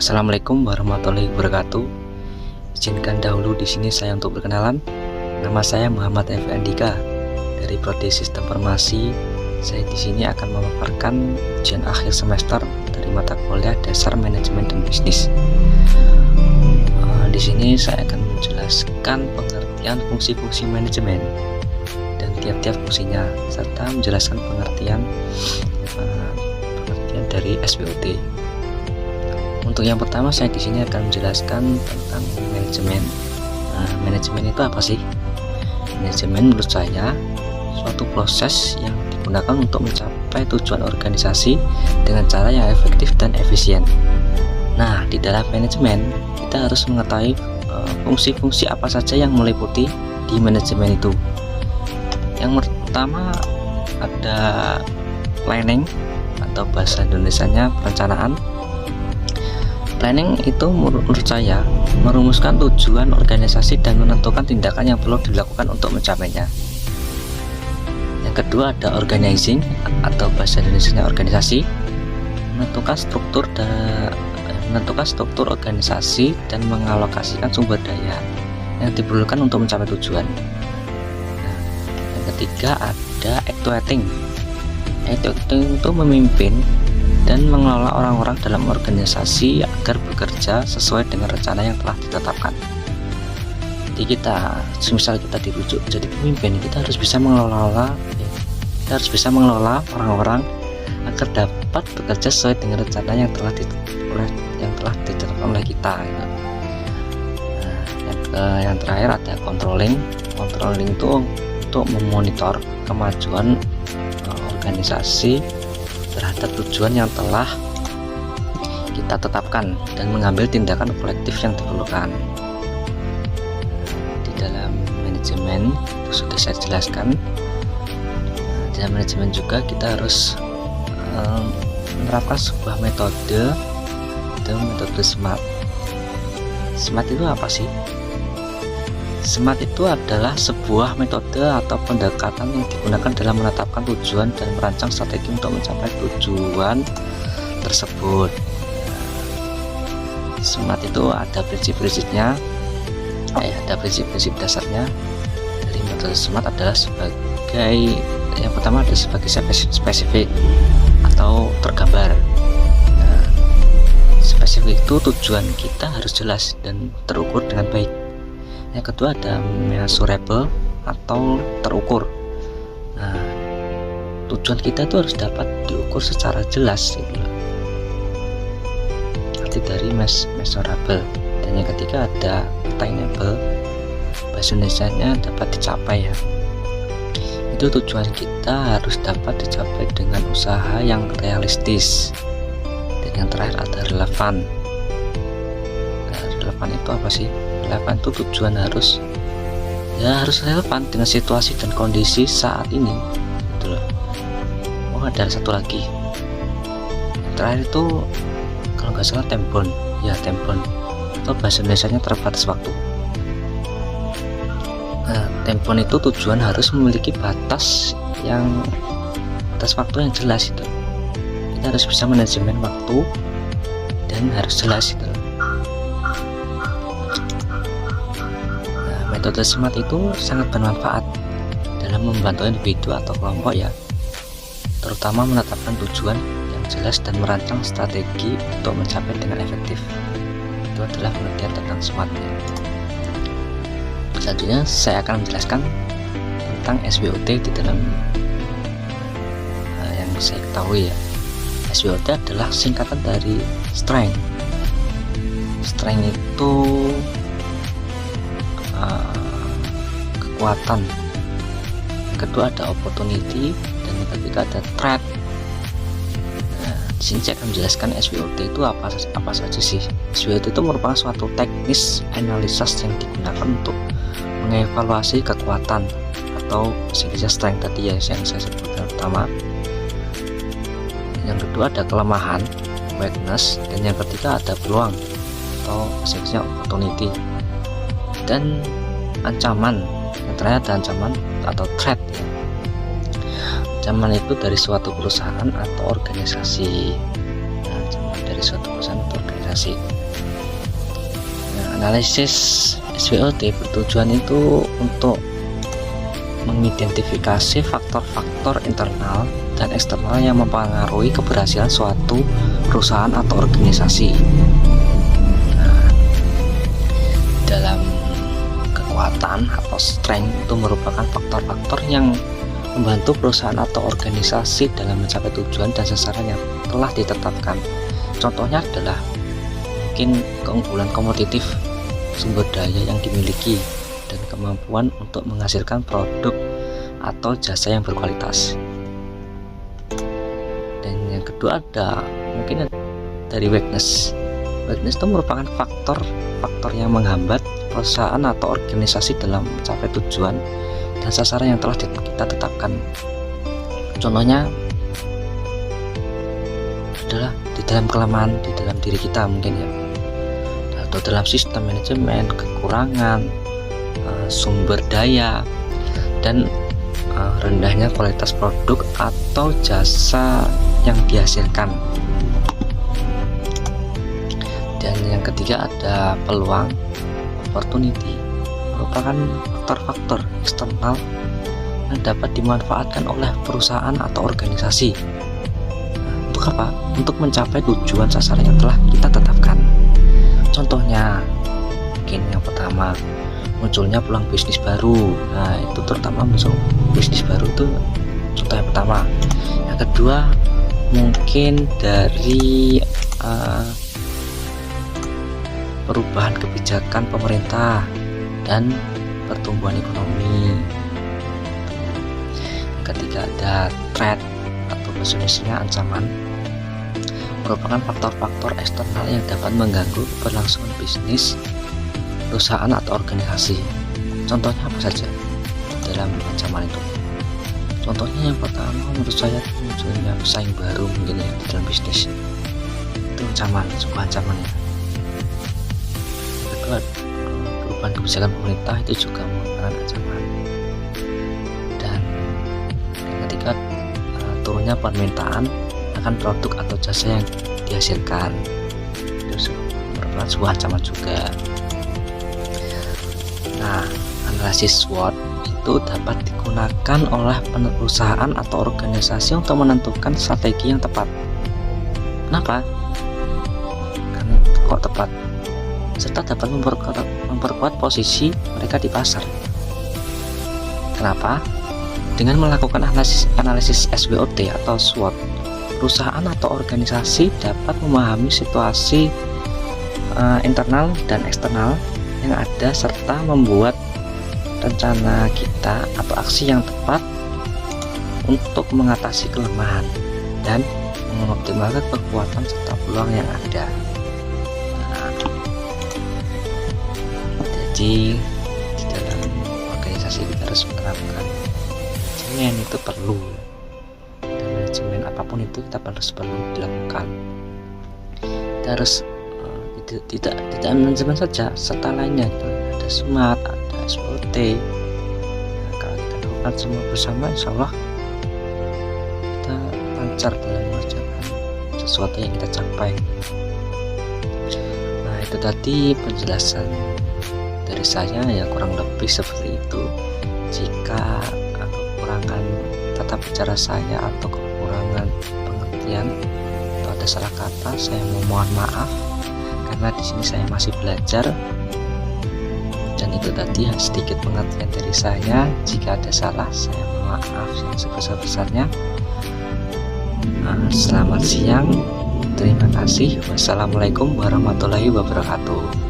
Assalamualaikum warahmanallahi wabarakatuh. Izinkan dahulu di sini saya untuk berkenalan. Nama saya Muhammad F. Andika dari Prodi Sistem Farmasi. Saya di sini akan memaparkan ujian akhir semester dari mata kuliah Dasar Manajemen dan Bisnis. Di sini saya akan menjelaskan pengertian fungsi-fungsi manajemen dan tiap-tiap fungsinya, serta menjelaskan pengertian dari SWOT. Untuk yang pertama, saya di sini akan menjelaskan tentang manajemen. Manajemen itu apa sih? Manajemen menurut saya suatu proses yang digunakan untuk mencapai tujuan organisasi dengan cara yang efektif dan efisien. Nah, di dalam manajemen kita harus mengetahui fungsi-fungsi apa saja yang meliputi di manajemen itu. Yang pertama ada planning atau bahasa Indonesianya perencanaan. Planning itu menurut saya merumuskan tujuan organisasi dan menentukan tindakan yang perlu dilakukan untuk mencapainya. Yang kedua ada organizing atau bahasa Indonesianya organisasi, menentukan struktur organisasi dan mengalokasikan sumber daya yang diperlukan untuk mencapai tujuan. Nah, yang ketiga ada actuating. Actuating itu memimpin dan mengelola orang-orang dalam organisasi agar bekerja sesuai dengan rencana yang telah ditetapkan. Jadi semisal kita dirujuk menjadi pemimpin, kita harus bisa mengelola orang-orang agar dapat bekerja sesuai dengan rencana yang telah ditetapkan oleh kita. Nah, yang terakhir ada controlling. Controlling itu untuk memonitor kemajuan organisasi terhadap tujuan yang telah kita tetapkan dan mengambil tindakan kolektif yang diperlukan. Di dalam manajemen itu sudah saya jelaskan. Di dalam manajemen juga kita harus menerapkan sebuah metode, itu metode SMART. SMART itu apa sih? SMART itu adalah sebuah metode atau pendekatan yang digunakan dalam menetapkan tujuan dan merancang strategi untuk mencapai tujuan tersebut. SMART itu ada prinsip-prinsipnya, ada prinsip-prinsip dasarnya. Dari metode SMART adalah sebagai yang pertama ada sebagai spesifik atau tergambar. Nah, spesifik itu tujuan kita harus jelas dan terukur dengan baik. Yang kedua ada measurable atau terukur. Nah, tujuan kita itu harus dapat diukur secara jelas gitu. Arti dari measurable. Dan yang ketiga ada attainable, bahasa Indonesianya dapat dicapai ya. Itu tujuan kita harus dapat dicapai dengan usaha yang realistis. Dan yang terakhir ada relevan. Nah, relevan itu apa sih? Relevan itu tujuan harus relevan dengan situasi dan kondisi saat ini gitu loh. Ada satu lagi yang terakhir itu kalau nggak salah tempon atau bahasa Indonesianya terbatas waktu. Nah, tempon itu tujuan harus memiliki batas waktu yang jelas itu. Kita harus bisa manajemen waktu dan harus jelas itu. Metode SMART itu sangat bermanfaat dalam membantu individu atau kelompok ya, terutama menetapkan tujuan yang jelas dan merancang strategi untuk mencapai dengan efektif. Itu adalah pengertian tentang SMART ya. Selanjutnya saya akan menjelaskan tentang SWOT di dalam yang saya ketahui ya. SWOT adalah singkatan dari strength. Strength itu kekuatan. Yang kedua ada opportunity dan yang ketiga ada threat. Nah, di sini saya akan menjelaskan SWOT itu apa saja sih. SWOT itu merupakan suatu teknis analisis yang digunakan untuk mengevaluasi kekuatan atau sejenis strength tadi ya yang saya sebutkan pertama. Yang kedua ada kelemahan, weakness, dan yang ketiga ada peluang atau sejenis opportunity. Dan ancaman, yang terakhir ada ancaman atau threat ya. Ancaman itu dari suatu perusahaan atau organisasi. Nah, ancaman dari suatu perusahaan atau organisasi. Nah, analisis SWOT bertujuan itu untuk mengidentifikasi faktor-faktor internal dan eksternal yang mempengaruhi keberhasilan suatu perusahaan atau organisasi. Nah, dalam kekuatan atau strength itu merupakan faktor-faktor yang membantu perusahaan atau organisasi dalam mencapai tujuan dan sasaran yang telah ditetapkan. Contohnya adalah mungkin keunggulan kompetitif, sumber daya yang dimiliki, dan kemampuan untuk menghasilkan produk atau jasa yang berkualitas. Dan yang kedua ada mungkin dari weakness. Weakness itu merupakan faktor yang menghambat perusahaan atau organisasi dalam mencapai tujuan dan sasaran yang telah kita tetapkan. Contohnya adalah di dalam kelemahan di dalam diri kita mungkin ya, atau dalam sistem manajemen, kekurangan sumber daya, dan rendahnya kualitas produk atau jasa yang dihasilkan. Dan yang ketiga ada peluang, opportunity, merupakan faktor-faktor eksternal yang dapat dimanfaatkan oleh perusahaan atau organisasi. Untuk apa? Untuk mencapai tujuan sasaran yang telah kita tetapkan. Contohnya mungkin yang pertama, munculnya peluang bisnis baru. Nah, itu terutama muncul bisnis baru itu contoh yang pertama. Yang kedua mungkin dari perubahan kebijakan pemerintah dan pertumbuhan ekonomi. Yang ketiga ada threat atau bahasa Indonesianya ancaman, merupakan faktor-faktor eksternal yang dapat mengganggu keberlangsungan bisnis, perusahaan atau organisasi. Contohnya apa saja dalam ancaman itu? Contohnya yang pertama menurut saya munculnya pesaing baru mungkin ya di dalam bisnis. Itu ancaman, sebuah ancaman ya. Kedua, perubahan kebijakan pemerintah itu juga merupakan ancaman. Dan yang ketiga, turunnya permintaan akan produk atau jasa yang dihasilkan. Itu merupakan sebuah ancaman juga. Nah, analisis SWOT itu dapat digunakan oleh perusahaan atau organisasi untuk menentukan strategi yang tepat. Kenapa? Kan kok tepat? Serta dapat memperkuat posisi mereka di pasar. Kenapa? Dengan melakukan analisis SWOT atau SWOT, perusahaan atau organisasi dapat memahami situasi internal dan eksternal yang ada serta membuat rencana kita atau aksi yang tepat untuk mengatasi kelemahan dan mengoptimalkan kekuatan serta peluang yang ada. Jadi di dalam organisasi kita harus menerapkan manajemen itu perlu, dan manajemen apapun itu kita perlu dilakukan. Kita harus tidak manajemen saja, serta lainnya ada SMART, ada SWOT. Nah, kalau kita lakukan semua bersama, insya Allah kita lancar dalam mengerjakan sesuatu yang kita capai. Nah, itu tadi penjelasan dari saya ya, kurang lebih seperti itu. Jika kekurangan tata bicara saya atau kekurangan pengertian atau ada salah kata, saya mohon maaf karena di sini saya masih belajar. Dan itu tadi sedikit pengertian dari saya. Jika ada salah, saya mohon maaf yang sebesar-besarnya. Selamat siang, terima kasih. Wassalamualaikum warahmatullahi wabarakatuh.